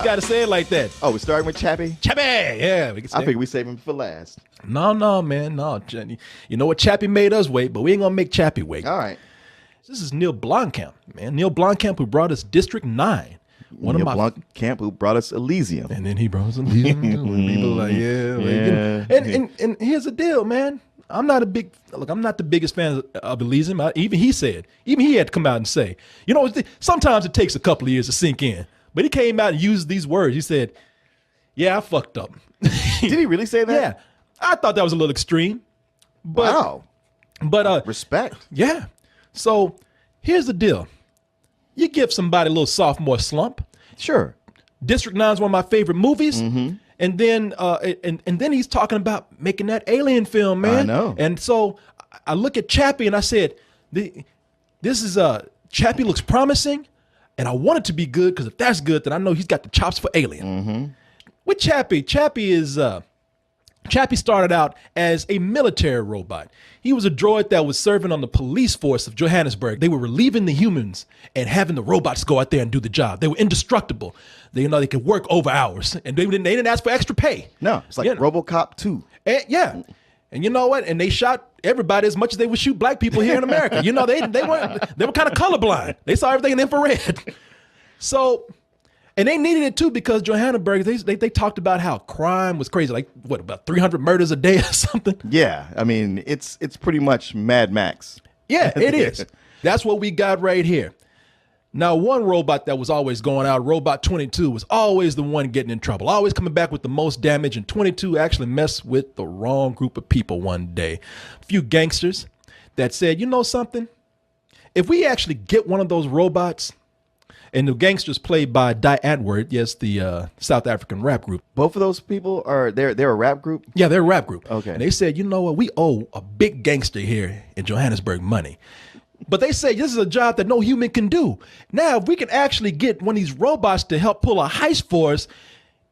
got to say it like that. Oh, we're starting with Chappie? Chappie, yeah. I think we save him for last. No, man, no. You know what? Chappie made us wait, but we ain't gonna make Chappie wait. All right. This is Neil Blomkamp, man. Neil Blomkamp, who brought us District 9. Neil Blomkamp, who brought us Elysium. And then he brought us Elysium. People like, and here's the deal, man. I'm not the biggest fan of Elysium. Even he had to come out and say, sometimes it takes a couple of years to sink in. But he came out and used these words. He said, yeah, I fucked up. Did he really say that? Yeah. I thought that was a little extreme. But, wow. But respect. Yeah. So here's the deal. You give somebody a little sophomore slump. Sure. District 9 is one of my favorite movies. Mm-hmm. And then and then he's talking about making that Alien film, man. I know. And so I look at Chappie and I said, Chappie looks promising, and I want it to be good, because if that's good, then I know he's got the chops for Alien. Mm-hmm. With Chappie started out as a military robot. He was a droid that was serving on the police force of Johannesburg. They were relieving the humans and having the robots go out there and do the job. They were indestructible. They could work over hours, and they didn't ask for extra pay. No, it's like RoboCop 2. Yeah. And you know what? And they shot everybody as much as they would shoot black people here in America. They were kind of colorblind. They saw everything in infrared. So, and they needed it too, because Johannesburg, they talked about how crime was crazy. Like, what, about 300 murders a day or something? Yeah. I mean, it's pretty much Mad Max. Yeah, it is. That's what we got right here. Now, one robot that was always going out, Robot 22, was always the one getting in trouble, always coming back with the most damage, and 22 actually messed with the wrong group of people one day. A few gangsters that said, you know something? If we actually get one of those robots, and the gangsters played by Die Antwoord, yes, the South African rap group. Both of those people they're a rap group? Yeah, they're a rap group. Okay. And they said, you know what? We owe a big gangster here in Johannesburg money. But they say this is a job that no human can do. Now, if we can actually get one of these robots to help pull a heist for us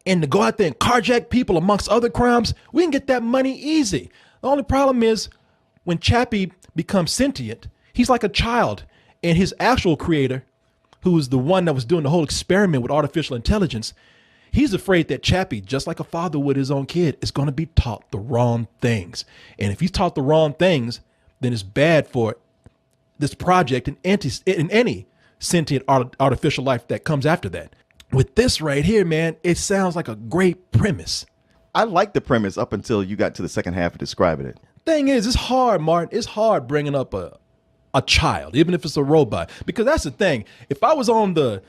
and to go out there and carjack people amongst other crimes, we can get that money easy. The only problem is when Chappie becomes sentient, he's like a child, and his actual creator, who was the one that was doing the whole experiment with artificial intelligence, he's afraid that Chappie, just like a father would his own kid, is going to be taught the wrong things. And if he's taught the wrong things, then it's bad for this project and any sentient artificial life that comes after that. With this right here, man, it sounds like a great premise. I like the premise up until you got to the second half of describing it. Thing is, it's hard, Martin. It's hard bringing up a child, even if it's a robot. Because that's the thing. If I was on the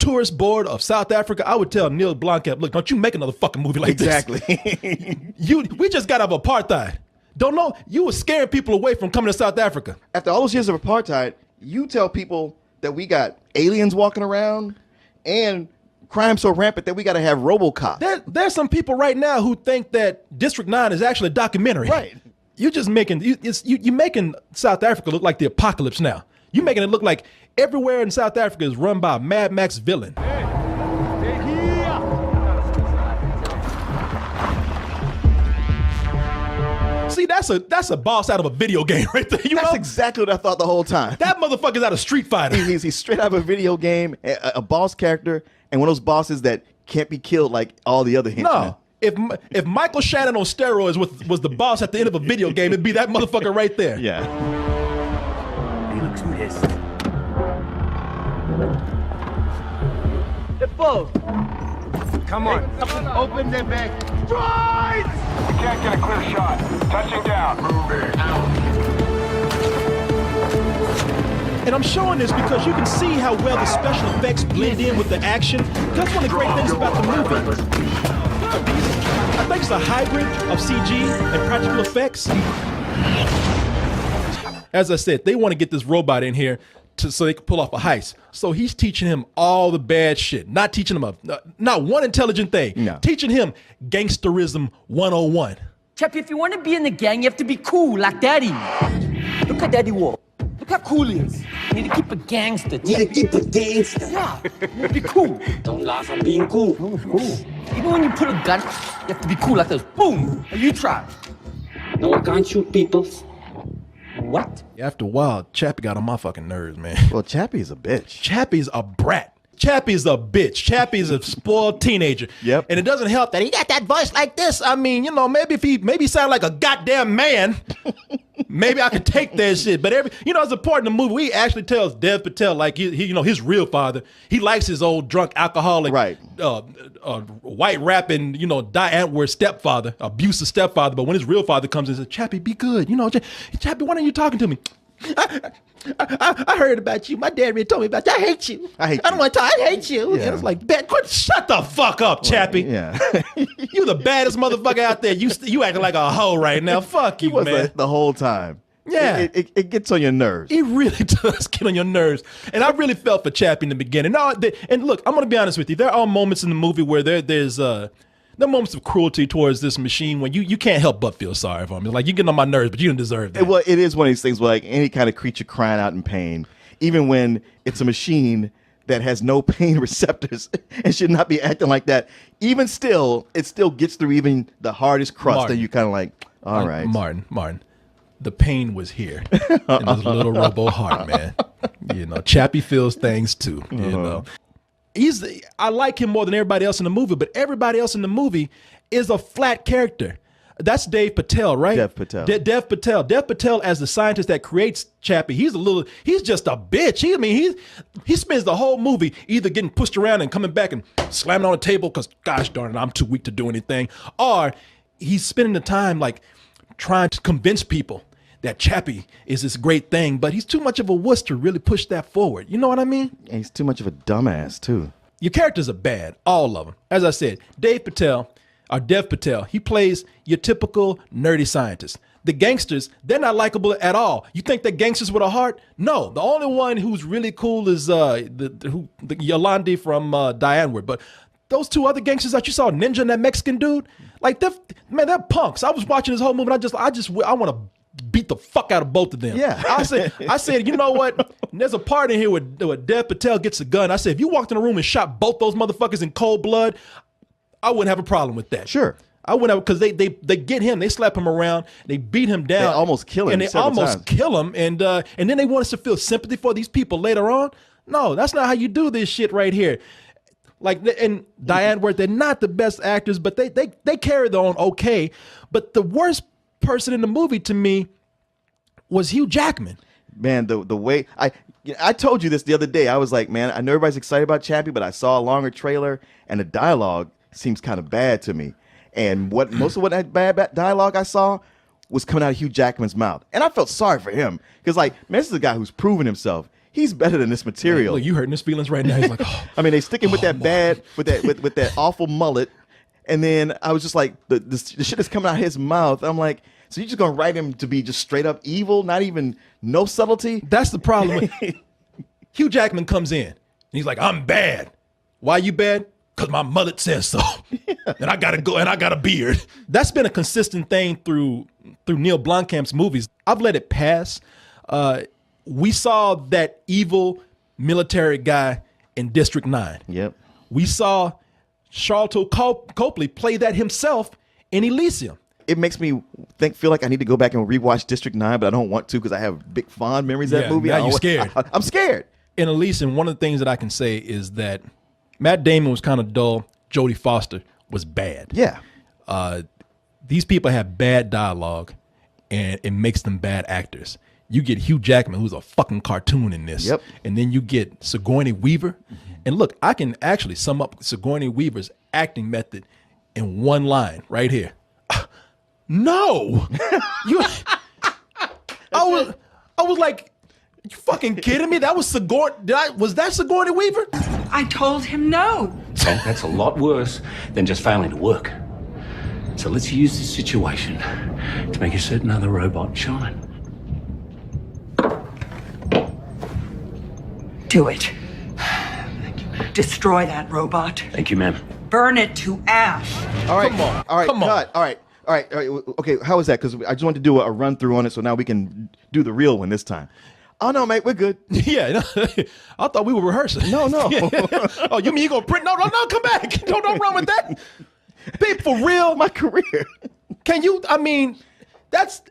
tourist board of South Africa, I would tell Neil Blomkamp, look, don't you make another fucking movie like this. Exactly. We just got out of apartheid. Don't know, you were scaring people away from coming to South Africa. After all those years of apartheid, you tell people that we got aliens walking around and crime so rampant that we got to have RoboCop. There's some people right now who think that District 9 is actually a documentary. Right. You're just making you're making South Africa look like the apocalypse now. You're making it look like everywhere in South Africa is run by a Mad Max villain. See, that's a boss out of a video game right there. That's exactly what I thought the whole time. That motherfucker's out of Street Fighter. He's straight out of a video game, a boss character, and one of those bosses that can't be killed like all the other henchmen. No. If Michael Shannon on steroids was the boss at the end of a video game, it'd be that motherfucker right there. Yeah. He looks pissed. The boat. Come on. Open the back. Drive! We can't get a clear shot. Touching down. Moving. And I'm showing this because you can see how well the special effects blend in with the action. That's one of the great things about the movie. I think it's a hybrid of CG and practical effects. As I said, they want to get this robot in here so they can pull off a heist. So he's teaching him all the bad shit, not teaching him not one intelligent thing. No. Teaching him gangsterism 101. Chappie, if you want to be in the gang, you have to be cool like Daddy. Look at Daddy walk. Look how cool he is. You need to keep a gangster. You need to keep a gangster. Yeah, you need to be cool. Don't laugh, I'm being cool. Even when you put a gun, you have to be cool like this. Boom! And you try. No, I can't shoot people. What? After a while, Chappie got on my fucking nerves, man. Well, Chappie's a bitch. Chappie's a brat. Chappie's a bitch. Chappie's a spoiled teenager. Yep. And it doesn't help that he got that voice like this. I mean, you know, maybe if he sound like a goddamn man, maybe I could take that shit. But it's a part in the movie. He actually tells Dev Patel, like he his real father, he likes his old drunk alcoholic, right? White rapping, Diane Antwoord's stepfather, abusive stepfather. But when his real father comes in and says, Chappie, be good. Chappie, why aren't you talking to me? I heard about you. My dad really told me about you. I hate you. I don't want to talk. I hate you. Yeah. And it's like, shut the fuck up, Chappie. Yeah. You the baddest motherfucker out there. You acting like a hoe right now. Fuck you, man. The whole time. Yeah. It gets on your nerves. It really does get on your nerves. And I really felt for Chappie in the beginning. And look, I'm going to be honest with you. There are moments in the movie where there's moments of cruelty towards this machine when you can't help but feel sorry for him. It's like, you're getting on my nerves, but you don't deserve that. Well, it is one of these things where, like, any kind of creature crying out in pain, even when it's a machine that has no pain receptors and should not be acting like that, even still, it still gets through even the hardest crust. Martin. And you kind of like, all right. Martin, the pain was here in his little robo heart, man. Chappie feels things too, I like him more than everybody else in the movie, but everybody else in the movie is a flat character. That's Dave Patel, right? Dev Patel. Dev Patel. Dev Patel, as the scientist that creates Chappie, he's just a bitch. He spends the whole movie either getting pushed around and coming back and slamming on the table because, gosh darn it, I'm too weak to do anything, or he's spending the time like trying to convince people that Chappie is this great thing, but he's too much of a wuss to really push that forward. You know what I mean? And he's too much of a dumbass too. Your characters are bad, all of them. As I said, Dev Patel, he plays your typical nerdy scientist. The gangsters, they're not likable at all. You think they're gangsters with a heart? No. The only one who's really cool is the Yolandi from Diane Ward. But those two other gangsters that you saw, Ninja and that Mexican dude, like they're punks. I was watching this whole movie and I want to beat the fuck out of both of them. Yeah. I said, you know what? There's a part in here where Dev Patel gets a gun. I said, if you walked in a room and shot both those motherfuckers in cold blood, I wouldn't have a problem with that. Sure. I wouldn't have, because they get him, they slap him around, they beat him down. They almost kill him. And they almost kill him. And then they want us to feel sympathy for these people later on. No, that's not how you do this shit right here. Like, and Diane Ward, they're not the best actors, but they carry their own okay. But the worst person in the movie to me was Hugh Jackman. Man, the way I told you this the other day, I was like, man, I know everybody's excited about Chappie, but I saw a longer trailer and the dialogue seems kind of bad to me. And most of what that bad dialogue I saw was coming out of Hugh Jackman's mouth, and I felt sorry for him because, like, man, this is a guy who's proven himself. He's better than this material. Look, you hurting his feelings right now. He's like, oh. I mean, they stick him with that bad, with that awful mullet, and then I was just like, the shit that's coming out of his mouth. I'm like, so you're just gonna write him to be just straight up evil, not even no subtlety? That's the problem. Hugh Jackman comes in and he's like, I'm bad. Why you bad? Because my mullet says so. And I gotta go, and I got a beard. That's been a consistent thing through Neil Blomkamp's movies. I've let it pass. We saw that evil military guy in District 9. Yep. We saw Charlton Copley play that himself in Elysium. It makes me feel like I need to go back and rewatch District 9, but I don't want to because I have big fond memories of that movie. Now you're scared. I'm scared. In Elysium, one of the things that I can say is that Matt Damon was kind of dull. Jodie Foster was bad. Yeah. These people have bad dialogue, and it makes them bad actors. You get Hugh Jackman, who's a fucking cartoon in this. Yep. And then you get Sigourney Weaver. Mm-hmm. And look, I can actually sum up Sigourney Weaver's acting method in one line right here. No. I was like, you fucking kidding me? That was was that Sigourney Weaver? I told him no. That's a lot worse than just failing to work. So let's use this situation to make a certain other robot shine. Do it. Destroy that robot. Thank you, ma'am. Burn it to ash. All right. Come on. All right. Come on. Cut. All right. Okay, how was that? Because I just wanted to do a run through on it, so now we can do the real one this time. Oh no, mate, we're good. Yeah, I thought we were rehearsing. No. Yeah. Oh, you mean you gonna print? No, come back. Don't run with that. Babe, for real, My career. can you? I mean, that's.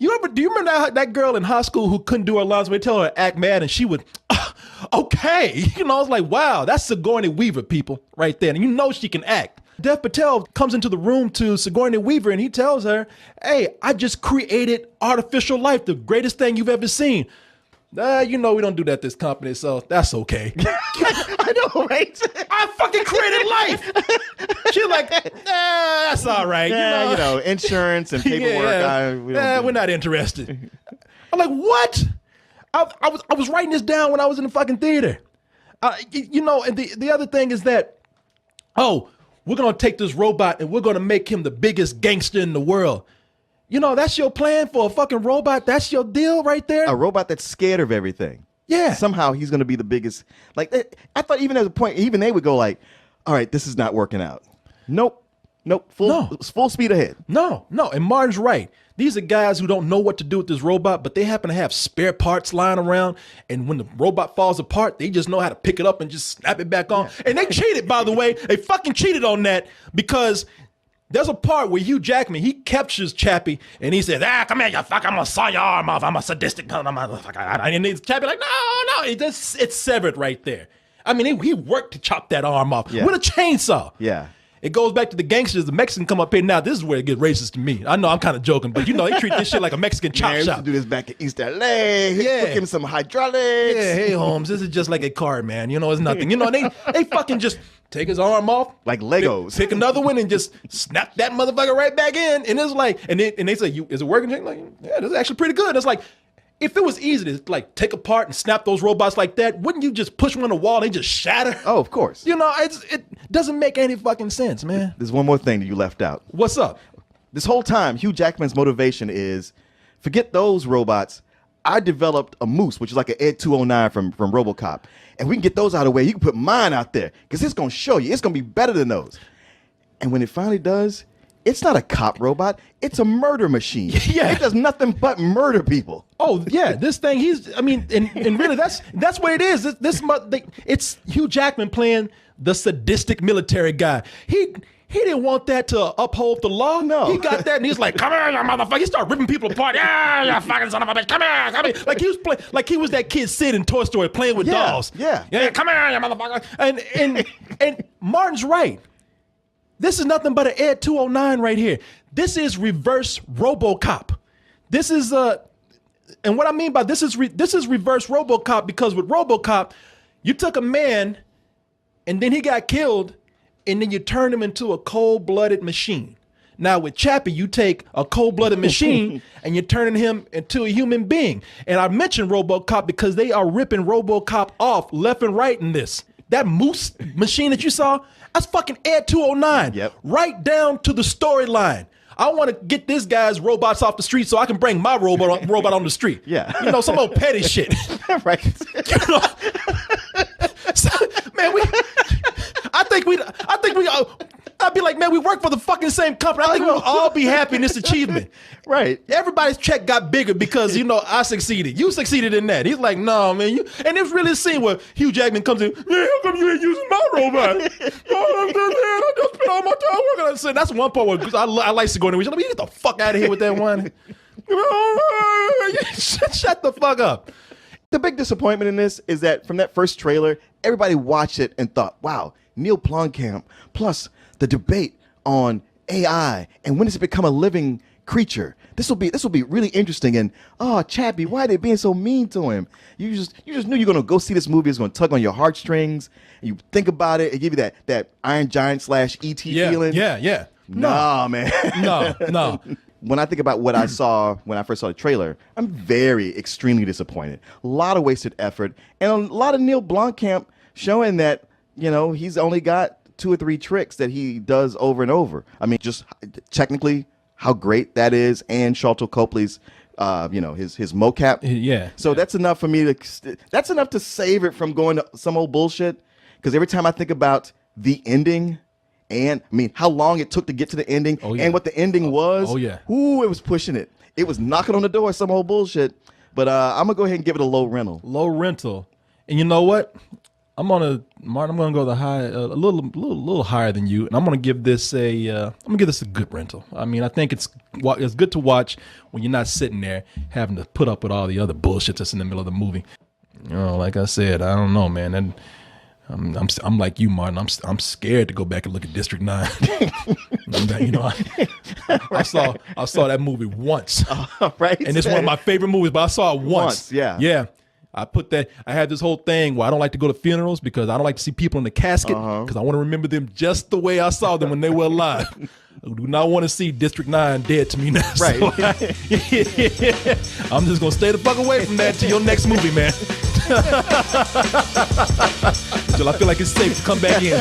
Do you remember that girl in high school who couldn't do her lines? We tell her to act mad, and she would. okay. You know, I was like, wow, that's Sigourney Weaver, people, right there. And you know she can act. Dev Patel comes into the room to Sigourney Weaver and he tells her, hey, I just created artificial life, the greatest thing you've ever seen. You know we don't do that at this company, so that's okay. I know, right? I fucking created life. She's like, that's all right. Yeah, you know, insurance and paperwork. We're not interested. I'm like, what? I was writing this down when I was in the fucking theater. You know, and the other thing is that, we're going to take this robot and we're going to make him the biggest gangster in the world. You know, that's your plan for a fucking robot? That's your deal right there? A robot that's scared of everything. Yeah. Somehow he's going to be the biggest. Like, I thought even at a point, even they would go like, all right, this is not working out. Nope. Full speed ahead. No. And Martin's right. These are guys who don't know what to do with this robot, but they happen to have spare parts lying around. And when the robot falls apart, they just know how to pick it up and just snap it back on. Yeah. And they cheated, by the way. They fucking cheated on that because there's a part where Hugh Jackman, he captures Chappie and he says, come here, you fuck, I'm gonna saw your arm off. I'm a sadistic motherfucker. And Chappie like, no, it's severed right there. I mean, he worked to chop that arm off with a chainsaw. Yeah. It goes back to the gangsters. The Mexican come up here now. This is where it gets racist to me. I know I'm kind of joking, but you know they treat this shit like a Mexican chop shop. We used to do this back in East LA. Give him some hydraulics. Yeah, hey Holmes, this is just like a car, man. You know, it's nothing. You know, they fucking just take his arm off like Legos. Pick another one and just snap that motherfucker right back in. And it's like, and they say, is it working? Like, yeah, this is actually pretty good. It's like, if it was easy to like take apart and snap those robots like that, wouldn't you just push one on the wall and they just shatter? Oh, of course. You know, it doesn't make any fucking sense, man. There's one more thing that you left out. What's up? This whole time, Hugh Jackman's motivation is, forget those robots. I developed a moose, which is like an Ed 209 from RoboCop. And we can get those out of the way. You can put mine out there because it's going to show you. It's going to be better than those. And when it finally does, it's not a cop robot. It's a murder machine. Yeah. It does nothing but murder people. Oh, yeah. This thing, and really, that's what it is. It's Hugh Jackman playing the sadistic military guy. He didn't want that to uphold the law. No. He got that and he's like, come here, you motherfucker. He started ripping people apart. Yeah, you fucking son of a bitch. Come here. Like he was playing, like he was that kid Sid in Toy Story playing with dolls. Yeah. Come here, you motherfucker. And Martin's right. This is nothing but an Ed 209 right here. This is reverse RoboCop. This is and what I mean by this is reverse RoboCop because with RoboCop, you took a man and then he got killed and then you turned him into a cold-blooded machine. Now with Chappie, you take a cold-blooded machine and you're turning him into a human being. And I mentioned RoboCop because they are ripping RoboCop off left and right in this. That moose machine that you saw, that's fucking Ed 209. Yep. Right down to the storyline. I want to get this guy's robots off the street so I can bring my robot on the street. Yeah. You know, some old petty shit. Right. You know? So, man, I'd be like, man, we work for the fucking same company. I think we'll all be happy in this achievement. Right. Everybody's check got bigger because, you know, I succeeded. You succeeded in that. He's like, no, man. And it's really a scene where Hugh Jackman comes in, man, how come you ain't using my robot? I just spent all my time working on it. So that's one part where I like Sigourney Weaver. Get the fuck out of here with that one. Shut the fuck up. The big disappointment in this is that from that first trailer, everybody watched it and thought, wow, Neil Blomkamp plus the debate on AI and when does it become a living creature? This will be really interesting. And Chappie, why are they being so mean to him? You just knew you're gonna go see this movie. It's gonna tug on your heartstrings. And you think about it, it give you that Iron Giant / ET feeling. Yeah. Nah, man. No. When I think about what I saw when I first saw the trailer, I'm extremely disappointed. A lot of wasted effort and a lot of Neil Blomkamp showing that, you know, he's only got 2 or 3 tricks that he does over and over. I mean, just technically how great that is, and Sharlto Copley's, his mocap. Yeah. So that's enough for me that's enough to save it from going to some old bullshit. Because every time I think about the ending, and I mean how long it took to get to the ending, and what the ending was. Oh yeah. Ooh, it was pushing it. It was knocking on the door, some old bullshit. But I'm gonna go ahead and give it a low rental. Low rental, and you know what? I'm gonna go the high, a little higher than you, and I'm gonna give this a good rental. I mean, I think it's good to watch when you're not sitting there having to put up with all the other bullshit that's in the middle of the movie. Like I said, I don't know, man. And I'm like you, Martin. I'm scared to go back and look at District 9. I saw that movie once, Right? and it's one of my favorite movies. But I saw it once. Yeah. I had this whole thing where I don't like to go to funerals because I don't like to see people in the casket because I want to remember them just the way I saw them when they were alive. I do not want to see District 9 dead to me now. Right. So I'm just going to stay the fuck away from that to your next movie, man. Until I feel like it's safe to come back in.